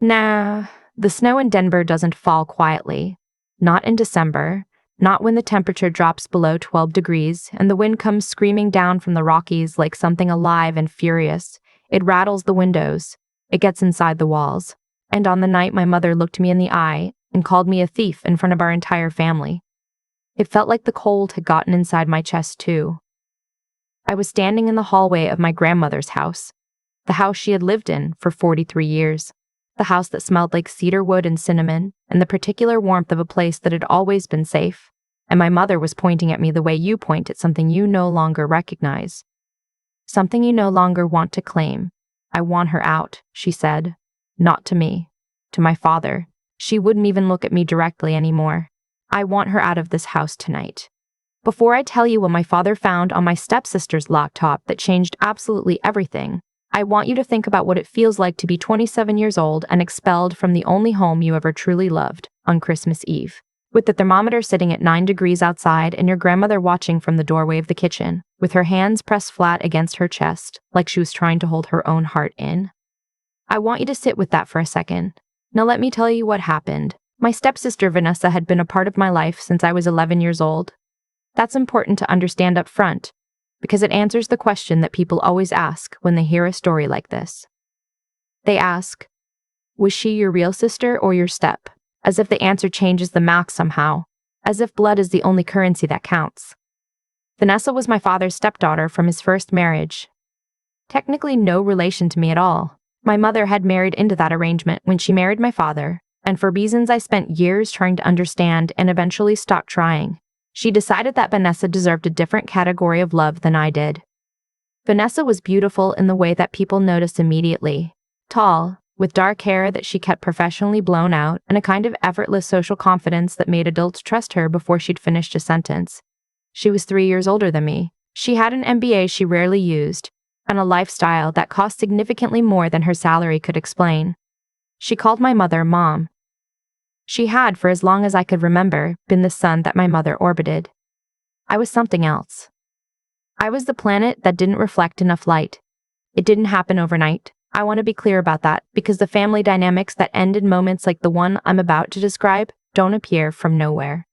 Nah, the snow in Denver doesn't fall quietly. Not in December, not when the temperature drops below 12 degrees and the wind comes screaming down from the Rockies like something alive and furious. It rattles the windows. It gets inside the walls. And on the night my mother looked me in the eye and called me a thief in front of our entire family. It felt like the cold had gotten inside my chest too. I was standing in the hallway of my grandmother's house, the house she had lived in for 43 years. The house that smelled like cedar wood and cinnamon, and the particular warmth of a place that had always been safe. And my mother was pointing at me the way you point at something you no longer recognize. Something you no longer want to claim. I want her out, she said. Not to me. To my father. She wouldn't even look at me directly anymore. I want her out of this house tonight. Before I tell you what my father found on my stepsister's laptop that changed absolutely everything, I want you to think about what it feels like to be 27 years old and expelled from the only home you ever truly loved on Christmas Eve, with the thermometer sitting at 9 degrees outside and your grandmother watching from the doorway of the kitchen, with her hands pressed flat against her chest, like she was trying to hold her own heart in. I want you to sit with that for a second. Now let me tell you what happened. My stepsister Vanessa had been a part of my life since I was 11 years old. That's important to understand up front, because it answers the question that people always ask when they hear a story like this. They ask, was she your real sister or your step? As if the answer changes the math somehow, as if blood is the only currency that counts. Vanessa was my father's stepdaughter from his first marriage. Technically no relation to me at all. My mother had married into that arrangement when she married my father, and for reasons I spent years trying to understand and eventually stopped trying, she decided that Vanessa deserved a different category of love than I did. Vanessa was beautiful in the way that people noticed immediately. Tall, with dark hair that she kept professionally blown out, and a kind of effortless social confidence that made adults trust her before she'd finished a sentence. She was 3 years older than me. She had an MBA she rarely used, and a lifestyle that cost significantly more than her salary could explain. She called my mother Mom. She had, for as long as I could remember, been the sun that my mother orbited. I was something else. I was the planet that didn't reflect enough light. It didn't happen overnight. I want to be clear about that, because the family dynamics that end in moments like the one I'm about to describe don't appear from nowhere.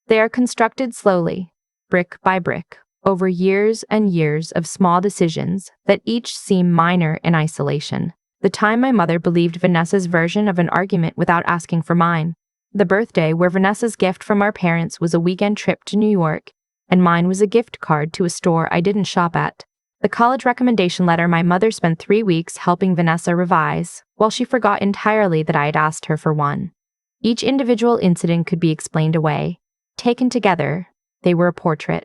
They are constructed slowly, brick by brick, over years and years of small decisions that each seem minor in isolation. The time my mother believed Vanessa's version of an argument without asking for mine. The birthday where Vanessa's gift from our parents was a weekend trip to New York, and mine was a gift card to a store I didn't shop at. The college recommendation letter my mother spent 3 weeks helping Vanessa revise, while she forgot entirely that I had asked her for one. Each individual incident could be explained away. Taken together, they were a portrait.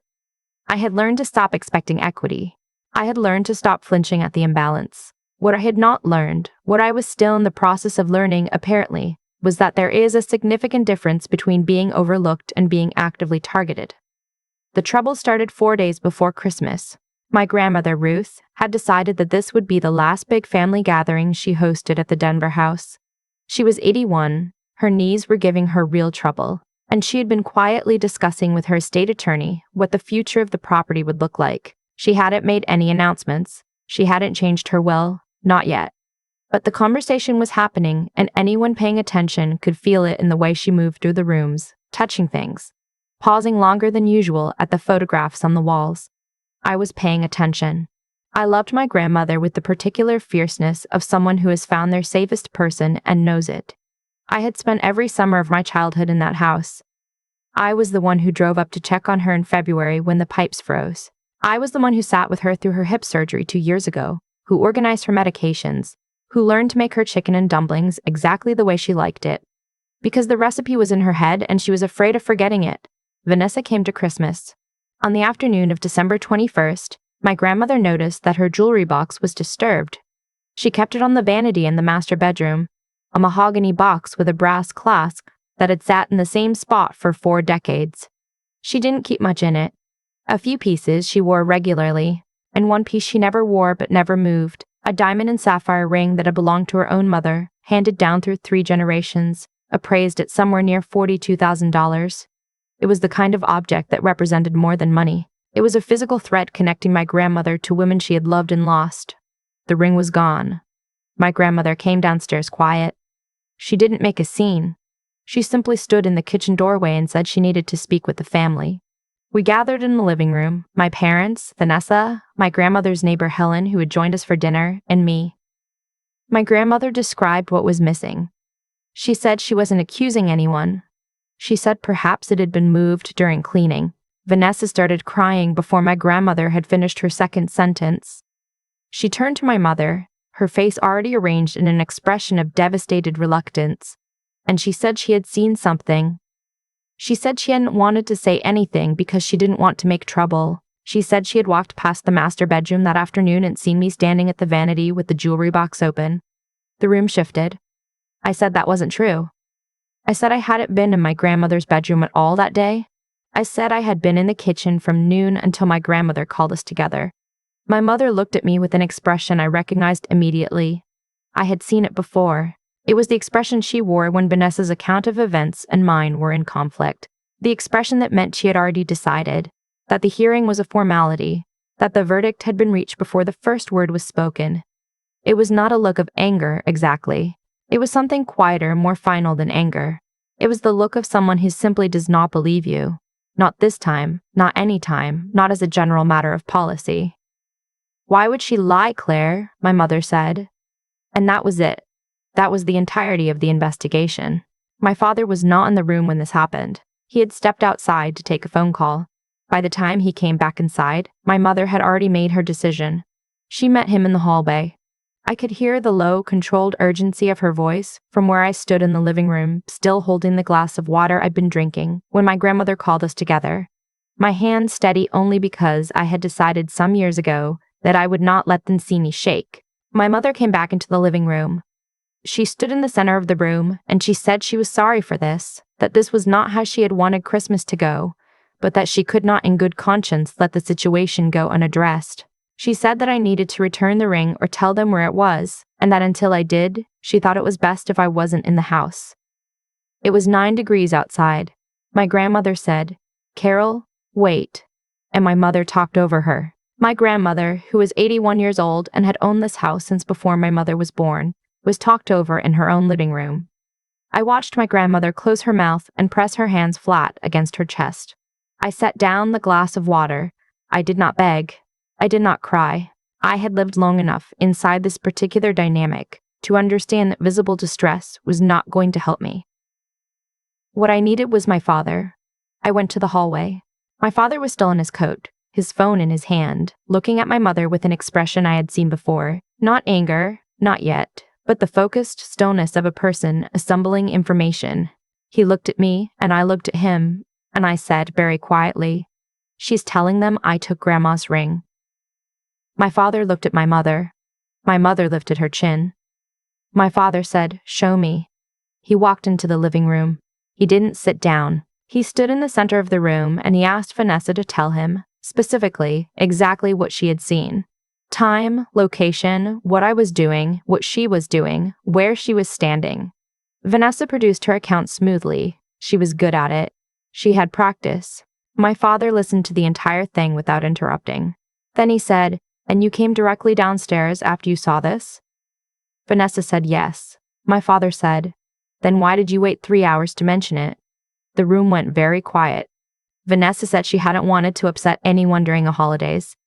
I had learned to stop expecting equity. I had learned to stop flinching at the imbalance. What I had not learned, what I was still in the process of learning apparently, was that there is a significant difference between being overlooked and being actively targeted. The trouble started 4 days before Christmas. My grandmother, Ruth, had decided that this would be the last big family gathering she hosted at the Denver house. She was 81, her knees were giving her real trouble, and she had been quietly discussing with her estate attorney what the future of the property would look like. She hadn't made any announcements. She hadn't changed her will. Not yet. But the conversation was happening, and anyone paying attention could feel it in the way she moved through the rooms, touching things, pausing longer than usual at the photographs on the walls. I was paying attention. I loved my grandmother with the particular fierceness of someone who has found their safest person and knows it. I had spent every summer of my childhood in that house. I was the one who drove up to check on her in February when the pipes froze. I was the one who sat with her through her hip surgery 2 years ago, who organized her medications, who learned to make her chicken and dumplings exactly the way she liked it. Because the recipe was in her head and she was afraid of forgetting it. Vanessa came to Christmas. On the afternoon of December 21st, my grandmother noticed that her jewelry box was disturbed. She kept it on the vanity in the master bedroom, a mahogany box with a brass clasp that had sat in the same spot for 4 decades. She didn't keep much in it. A few pieces she wore regularly, and one piece she never wore but never moved, a diamond and sapphire ring that had belonged to her own mother, handed down through 3 generations, appraised at somewhere near $42,000. It was the kind of object that represented more than money. It was a physical thread connecting my grandmother to women she had loved and lost. The ring was gone. My grandmother came downstairs quiet. She didn't make a scene. She simply stood in the kitchen doorway and said she needed to speak with the family. We gathered in the living room, my parents, Vanessa, my grandmother's neighbor Helen, who had joined us for dinner, and me. My grandmother described what was missing. She said she wasn't accusing anyone. She said perhaps it had been moved during cleaning. Vanessa started crying before my grandmother had finished her second sentence. She turned to my mother, her face already arranged in an expression of devastated reluctance, and she said she had seen something. She said she hadn't wanted to say anything because she didn't want to make trouble. She said she had walked past the master bedroom that afternoon and seen me standing at the vanity with the jewelry box open. The room shifted. I said that wasn't true. I said I hadn't been in my grandmother's bedroom at all that day. I said I had been in the kitchen from noon until my grandmother called us together. My mother looked at me with an expression I recognized immediately. I had seen it before. It was the expression she wore when Vanessa's account of events and mine were in conflict. The expression that meant she had already decided, that the hearing was a formality, that the verdict had been reached before the first word was spoken. It was not a look of anger, exactly. It was something quieter, more final than anger. It was the look of someone who simply does not believe you. Not this time, not any time, not as a general matter of policy. "Why would she lie, Claire?" my mother said. And that was it. That was the entirety of the investigation. My father was not in the room when this happened. He had stepped outside to take a phone call. By the time he came back inside, my mother had already made her decision. She met him in the hallway. I could hear the low, controlled urgency of her voice from where I stood in the living room, still holding the glass of water I'd been drinking when my grandmother called us together. My hand steady only because I had decided some years ago that I would not let them see me shake. My mother came back into the living room. She stood in the center of the room, and she said she was sorry for this, that this was not how she had wanted Christmas to go, but that she could not in good conscience let the situation go unaddressed. She said that I needed to return the ring or tell them where it was, and that until I did, she thought it was best if I wasn't in the house. It was 9 degrees outside. My grandmother said, "Carol, wait," and my mother talked over her. My grandmother, who was 81 years old and had owned this house since before my mother was born, was talked over in her own living room. I watched my grandmother close her mouth and press her hands flat against her chest. I set down the glass of water. I did not beg. I did not cry. I had lived long enough inside this particular dynamic to understand that visible distress was not going to help me. What I needed was my father. I went to the hallway. My father was still in his coat, his phone in his hand, looking at my mother with an expression I had seen before. Not anger, not yet, but the focused stillness of a person assembling information. He looked at me, and I looked at him, and I said very quietly, "She's telling them I took Grandma's ring." My father looked at my mother. My mother lifted her chin. My father said, "Show me." He walked into the living room. He didn't sit down. He stood in the center of the room, and he asked Vanessa to tell him, specifically, exactly what she had seen. Time, location, what I was doing, what she was doing, where she was standing. Vanessa produced her account smoothly. She was good at it. She had practice. My father listened to the entire thing without interrupting. Then he said, "And you came directly downstairs after you saw this?" Vanessa said yes. My father said, "Then why did you wait 3 hours to mention it?" The room went very quiet. Vanessa said she hadn't wanted to upset anyone during the holidays.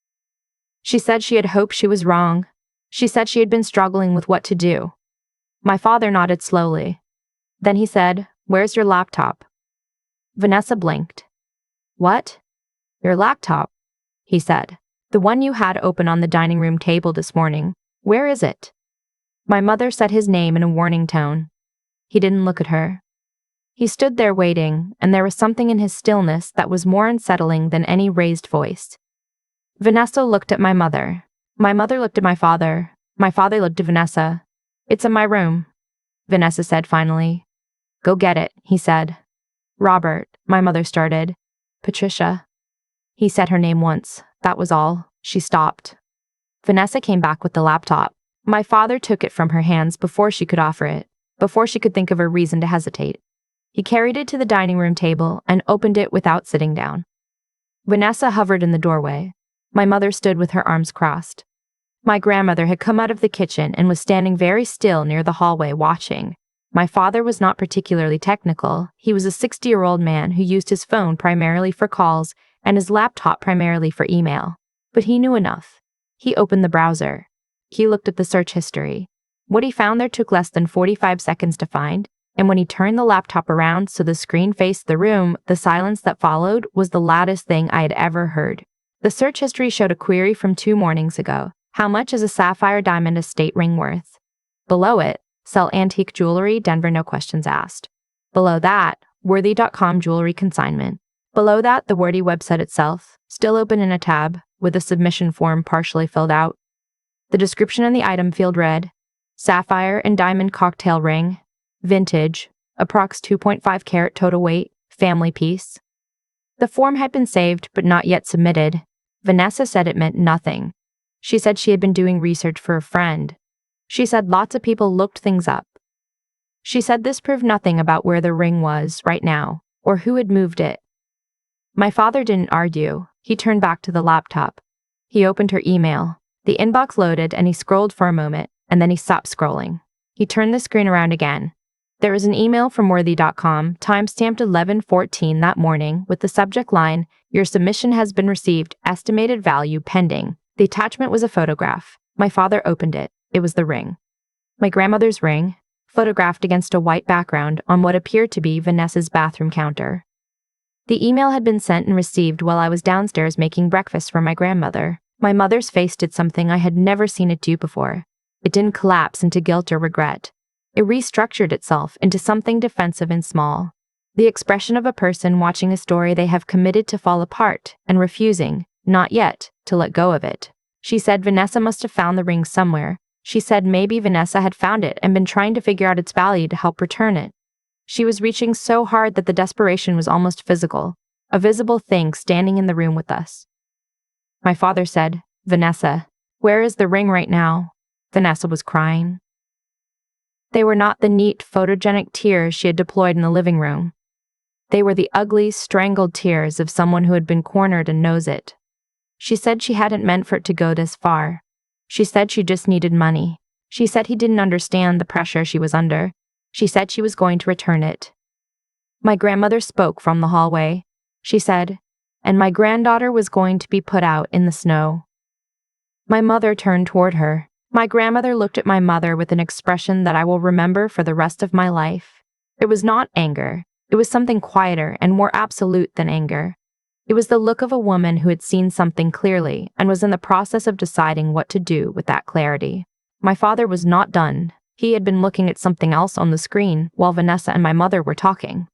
She said she had hoped she was wrong. She said she had been struggling with what to do. My father nodded slowly. Then he said, "Where's your laptop?" Vanessa blinked. "What?" "Your laptop," he said. "The one you had open on the dining room table this morning. Where is it?" My mother said his name in a warning tone. He didn't look at her. He stood there waiting, and there was something in his stillness that was more unsettling than any raised voice. Vanessa looked at my mother. My mother looked at my father. My father looked at Vanessa. "It's in my room," Vanessa said finally. "Go get it," he said. "Robert," my mother started. "Patricia." He said her name once. That was all. She stopped. Vanessa came back with the laptop. My father took it from her hands before she could offer it, before she could think of a reason to hesitate. He carried it to the dining room table and opened it without sitting down. Vanessa hovered in the doorway. My mother stood with her arms crossed. My grandmother had come out of the kitchen and was standing very still near the hallway watching. My father was not particularly technical. He was a 60-year-old man who used his phone primarily for calls and his laptop primarily for email. But he knew enough. He opened the browser. He looked at the search history. What he found there took less than 45 seconds to find, and when he turned the laptop around so the screen faced the room, the silence that followed was the loudest thing I had ever heard. The search history showed a query from 2 mornings ago. How much is a sapphire diamond estate ring worth? Below it, sell antique jewelry, Denver, no questions asked. Below that, worthy.com jewelry consignment. Below that, the Worthy website itself, still open in a tab, with a submission form partially filled out. The description in the item field read, sapphire and diamond cocktail ring, vintage, approx 2.5 carat total weight, family piece. The form had been saved but not yet submitted. Vanessa said it meant nothing. She said she had been doing research for a friend. She said lots of people looked things up. She said this proved nothing about where the ring was right now, or who had moved it. My father didn't argue. He turned back to the laptop. He opened her email. The inbox loaded and he scrolled for a moment, and then he stopped scrolling. He turned the screen around again. There was an email from worthy.com, timestamped 11:14 that morning, with the subject line, "Your submission has been received, estimated value pending." The attachment was a photograph. My father opened it. It was the ring. My grandmother's ring, photographed against a white background on what appeared to be Vanessa's bathroom counter. The email had been sent and received while I was downstairs making breakfast for my grandmother. My mother's face did something I had never seen it do before. It didn't collapse into guilt or regret. It restructured itself into something defensive and small. The expression of a person watching a story they have committed to fall apart and refusing, not yet, to let go of it. She said Vanessa must have found the ring somewhere. She said maybe Vanessa had found it and been trying to figure out its value to help return it. She was reaching so hard that the desperation was almost physical, a visible thing standing in the room with us. My father said, "Vanessa, where is the ring right now?" Vanessa was crying. They were not the neat, photogenic tears she had deployed in the living room. They were the ugly, strangled tears of someone who had been cornered and knows it. She said she hadn't meant for it to go this far. She said she just needed money. She said he didn't understand the pressure she was under. She said she was going to return it. My grandmother spoke from the hallway. She said, "And my granddaughter was going to be put out in the snow." My mother turned toward her. My grandmother looked at my mother with an expression that I will remember for the rest of my life. It was not anger. It was something quieter and more absolute than anger. It was the look of a woman who had seen something clearly and was in the process of deciding what to do with that clarity. My father was not done. He had been looking at something else on the screen while Vanessa and my mother were talking.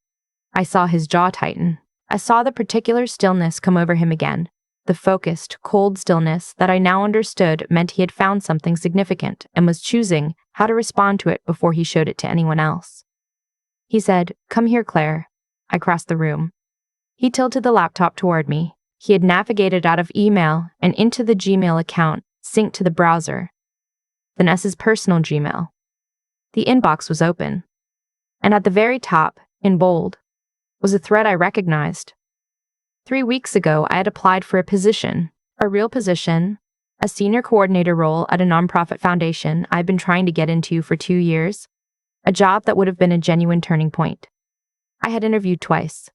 I saw his jaw tighten. I saw the particular stillness come over him again. The focused, cold stillness that I now understood meant he had found something significant and was choosing how to respond to it before he showed it to anyone else. He said, "Come here, Claire." I crossed the room. He tilted the laptop toward me. He had navigated out of email and into the Gmail account, synced to the browser. Vanessa's personal Gmail. The inbox was open. And at the very top, in bold, was a thread I recognized. 3 weeks ago, I had applied for a position, a real position, a senior coordinator role at a nonprofit foundation I've been trying to get into for 2 years, a job that would have been a genuine turning point. I had interviewed twice.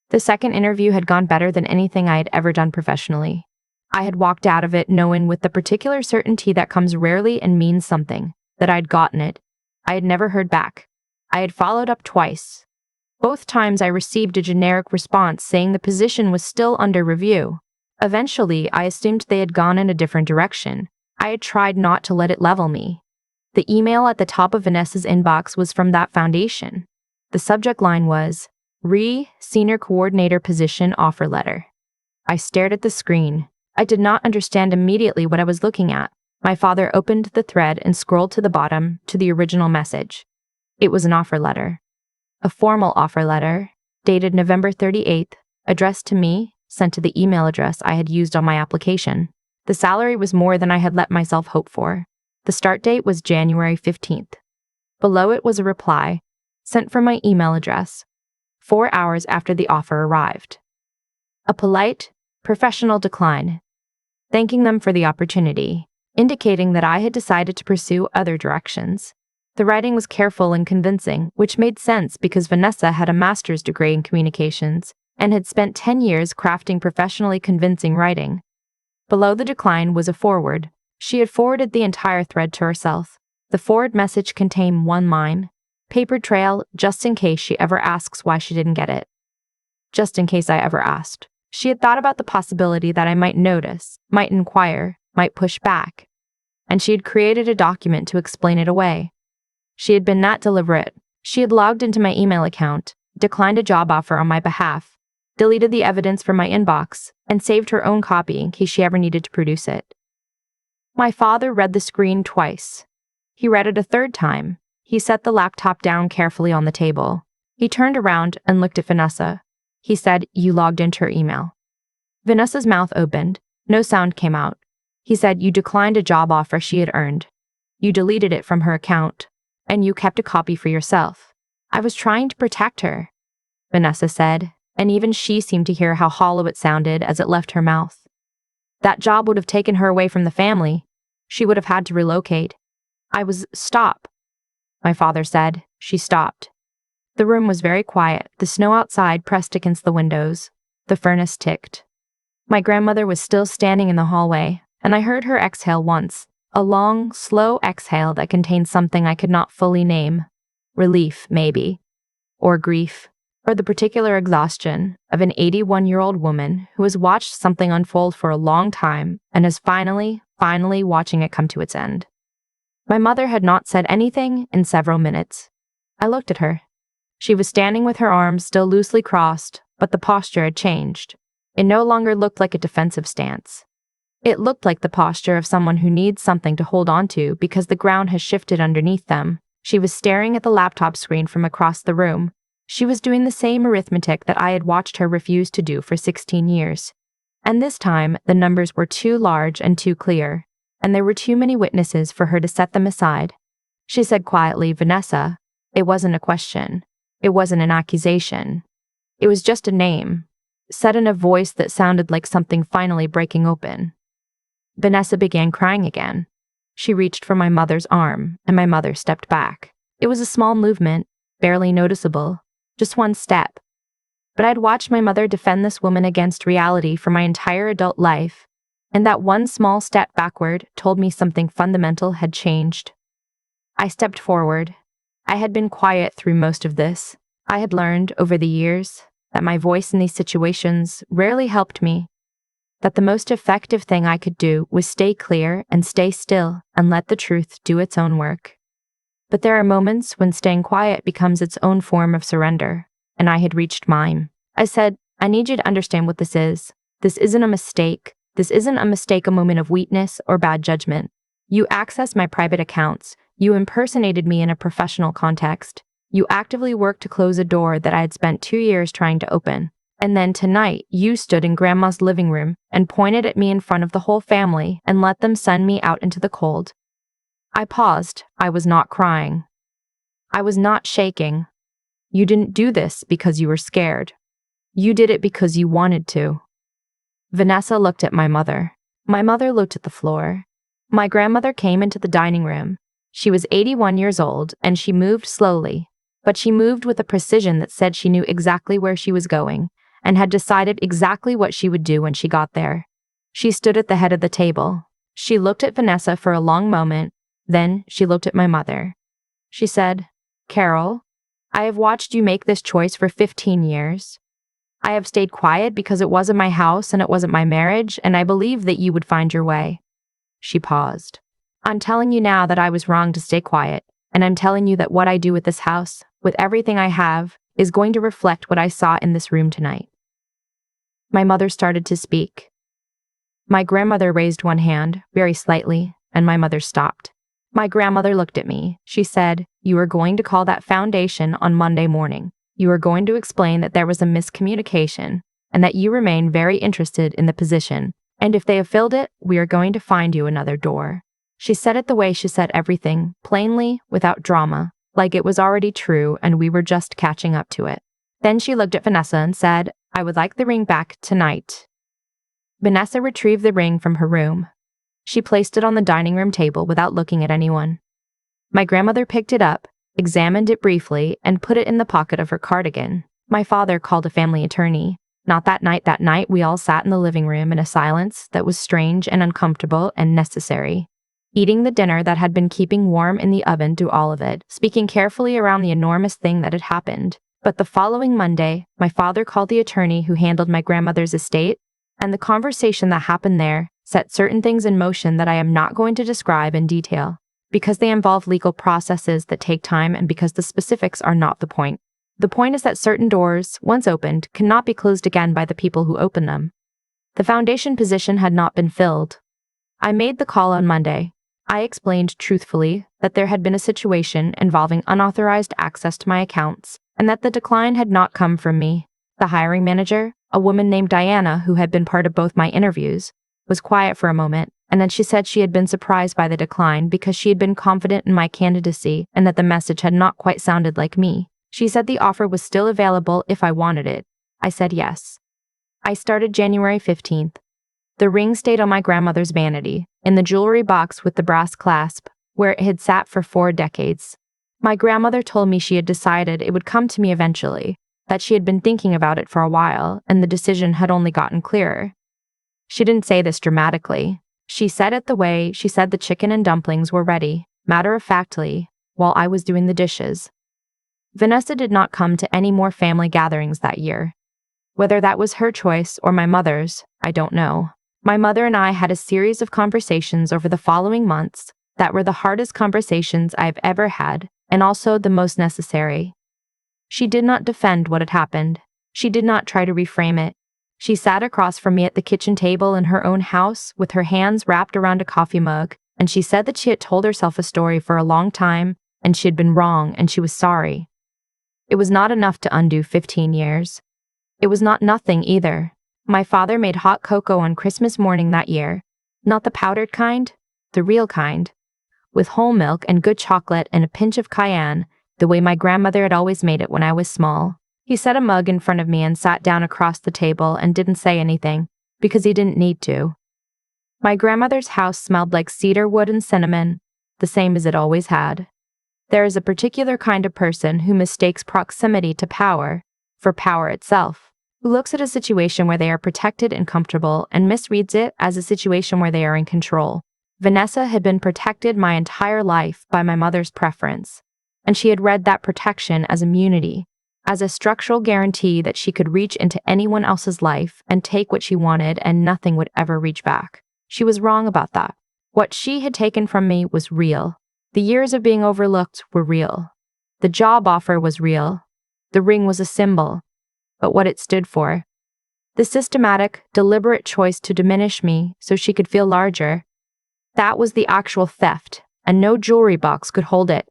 The second interview had gone better than anything I had ever done professionally. I had walked out of it knowing with the particular certainty that comes rarely and means something, that I'd gotten it. I had never heard back. I had followed up twice. Both times I received a generic response saying the position was still under review. Eventually, I assumed they had gone in a different direction. I had tried not to let it level me. The email at the top of Vanessa's inbox was from that foundation. The subject line was, Senior Coordinator Position Offer Letter. I stared at the screen. I did not understand immediately what I was looking at. My father opened the thread and scrolled to the bottom to the original message. It was an offer letter. A formal offer letter, dated November 38th, addressed to me, sent to the email address I had used on my application. The salary was more than I had let myself hope for. The start date was January 15th. Below it was a reply, sent from my email address, 4 hours after the offer arrived. A polite, professional decline, thanking them for the opportunity. indicating that I had decided to pursue other directions. The writing was careful and convincing, which made sense because Vanessa had a master's degree in communications and had spent 10 years crafting professionally convincing writing. Below the decline was a foreword. She had forwarded the entire thread to herself. The forward message contained one line: paper trail, just in case she ever asks why she didn't get it. Just in case I ever asked. She had thought about the possibility that I might notice, might inquire, might push back. And she had created a document to explain it away. She had been that deliberate. She had logged into my email account, declined a job offer on my behalf, deleted the evidence from my inbox, and saved her own copy in case she ever needed to produce it. My father read the screen twice. He read it a third time. He set the laptop down carefully on the table. He turned around and looked at Vanessa. He said, "You logged into her email." Vanessa's mouth opened. No sound came out. He said, "You declined a job offer she had earned. You deleted it from her account, and you kept a copy for yourself." "I was trying to protect her," Vanessa said, and even she seemed to hear how hollow it sounded as it left her mouth. "That job would have taken her away from the family. She would have had to relocate." "Stop," my father said. She stopped. The room was very quiet. The snow outside pressed against the windows. The furnace ticked. My grandmother was still standing in the hallway, and I heard her exhale once, a long, slow exhale that contained something I could not fully name. Relief, maybe. Or grief. Or the particular exhaustion of an 81-year-old woman who has watched something unfold for a long time and is finally watching it come to its end. My mother had not said anything in several minutes. I looked at her. She was standing with her arms still loosely crossed, but the posture had changed. It no longer looked like a defensive stance. It looked like the posture of someone who needs something to hold on to because the ground has shifted underneath them. She was staring at the laptop screen from across the room. She was doing the same arithmetic that I had watched her refuse to do for 16 years. And this time, the numbers were too large and too clear, and there were too many witnesses for her to set them aside. She said quietly, "Vanessa, it wasn't a question. It wasn't an accusation. It was just a name," said in a voice that sounded like something finally breaking open. Vanessa began crying again. She reached for my mother's arm, and my mother stepped back. It was a small movement, barely noticeable, just one step. But I'd watched my mother defend this woman against reality for my entire adult life, and that one small step backward told me something fundamental had changed. I stepped forward. I had been quiet through most of this. I had learned over the years that my voice in these situations rarely helped me, that the most effective thing I could do was stay clear and stay still and let the truth do its own work. But there are moments when staying quiet becomes its own form of surrender, and I had reached mine. I said, "I need you to understand what this is. This isn't a mistake. This isn't a mistake, a moment of weakness or bad judgment. You accessed my private accounts. You impersonated me in a professional context. You actively worked to close a door that I had spent 2 years trying to open. And then tonight, you stood in Grandma's living room and pointed at me in front of the whole family and let them send me out into the cold." I paused. I was not crying. I was not shaking. "You didn't do this because you were scared. You did it because you wanted to." Vanessa looked at my mother. My mother looked at the floor. My grandmother came into the dining room. She was 81 years old, and she moved slowly, but she moved with a precision that said she knew exactly where she was going and had decided exactly what she would do when she got there. She stood at the head of the table. She looked at Vanessa for a long moment. Then she looked at my mother. She said, "Carol, I have watched you make this choice for 15 years. I have stayed quiet because it wasn't my house and it wasn't my marriage, and I believed that you would find your way." She paused. "I'm telling you now that I was wrong to stay quiet, and I'm telling you that what I do with this house, with everything I have, is going to reflect what I saw in this room tonight." My mother started to speak. My grandmother raised one hand, very slightly, and my mother stopped. My grandmother looked at me. She said, "You are going to call that foundation on Monday morning. You are going to explain that there was a miscommunication and that you remain very interested in the position. And if they have filled it, we are going to find you another door." She said it the way she said everything, plainly, without drama, like it was already true and we were just catching up to it. Then she looked at Vanessa and said, "I would like the ring back tonight." Vanessa retrieved the ring from her room. She placed it on the dining room table without looking at anyone. My grandmother picked it up, examined it briefly, and put it in the pocket of her cardigan. My father called a family attorney. Not that night. That night, we all sat in the living room in a silence that was strange and uncomfortable and necessary. Eating the dinner that had been keeping warm in the oven through all of it, speaking carefully around the enormous thing that had happened. But the following Monday, my father called the attorney who handled my grandmother's estate, and the conversation that happened there set certain things in motion that I am not going to describe in detail, because they involve legal processes that take time and because the specifics are not the point. The point is that certain doors, once opened, cannot be closed again by the people who open them. The foundation position had not been filled. I made the call on Monday. I explained truthfully that there had been a situation involving unauthorized access to my accounts, and that the decline had not come from me. The hiring manager, a woman named Diana who had been part of both my interviews, was quiet for a moment, and then she said she had been surprised by the decline because she had been confident in my candidacy and that the message had not quite sounded like me. She said the offer was still available if I wanted it. I said yes. I started January 15th. The ring stayed on my grandmother's vanity, in the jewelry box with the brass clasp, where it had sat for 4 decades. My grandmother told me she had decided it would come to me eventually, that she had been thinking about it for a while, and the decision had only gotten clearer. She didn't say this dramatically. She said it the way she said the chicken and dumplings were ready, matter-of-factly, while I was doing the dishes. Vanessa did not come to any more family gatherings that year. Whether that was her choice or my mother's, I don't know. My mother and I had a series of conversations over the following months that were the hardest conversations I've ever had, and also the most necessary. She did not defend what had happened. She did not try to reframe it. She sat across from me at the kitchen table in her own house with her hands wrapped around a coffee mug, and she said that she had told herself a story for a long time, and she had been wrong, and she was sorry. It was not enough to undo 15 years. It was not nothing either. My father made hot cocoa on Christmas morning that year. Not the powdered kind, the real kind. With whole milk and good chocolate and a pinch of cayenne, the way my grandmother had always made it when I was small. He set a mug in front of me and sat down across the table and didn't say anything, because he didn't need to. My grandmother's house smelled like cedar wood and cinnamon, the same as it always had. There is a particular kind of person who mistakes proximity to power for power itself, who looks at a situation where they are protected and comfortable and misreads it as a situation where they are in control. Vanessa had been protected my entire life by my mother's preference, and she had read that protection as immunity, as a structural guarantee that she could reach into anyone else's life and take what she wanted and nothing would ever reach back. She was wrong about that. What she had taken from me was real. The years of being overlooked were real. The job offer was real. The ring was a symbol, but what it stood for. The systematic, deliberate choice to diminish me so she could feel larger. That was the actual theft, and no jewelry box could hold it.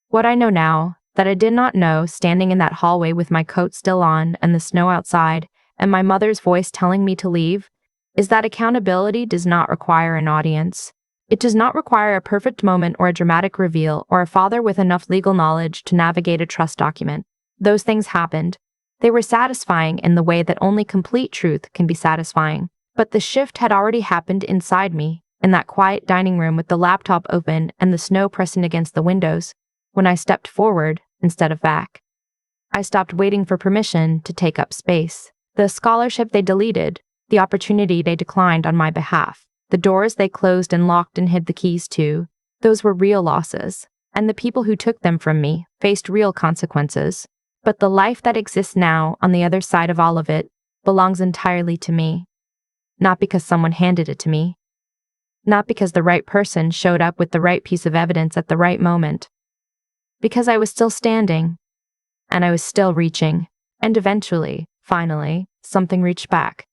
What I know now, that I did not know standing in that hallway with my coat still on and the snow outside, and my mother's voice telling me to leave, is that accountability does not require an audience. It does not require a perfect moment or a dramatic reveal or a father with enough legal knowledge to navigate a trust document. Those things happened. They were satisfying in the way that only complete truth can be satisfying. But the shift had already happened inside me, in that quiet dining room with the laptop open and the snow pressing against the windows, when I stepped forward instead of back. I stopped waiting for permission to take up space. The scholarship they deleted, the opportunity they declined on my behalf, the doors they closed and locked and hid the keys to, those were real losses, and the people who took them from me faced real consequences. But the life that exists now, on the other side of all of it, belongs entirely to me. Not because someone handed it to me. Not because the right person showed up with the right piece of evidence at the right moment. Because I was still standing, and I was still reaching, and eventually, finally, something reached back.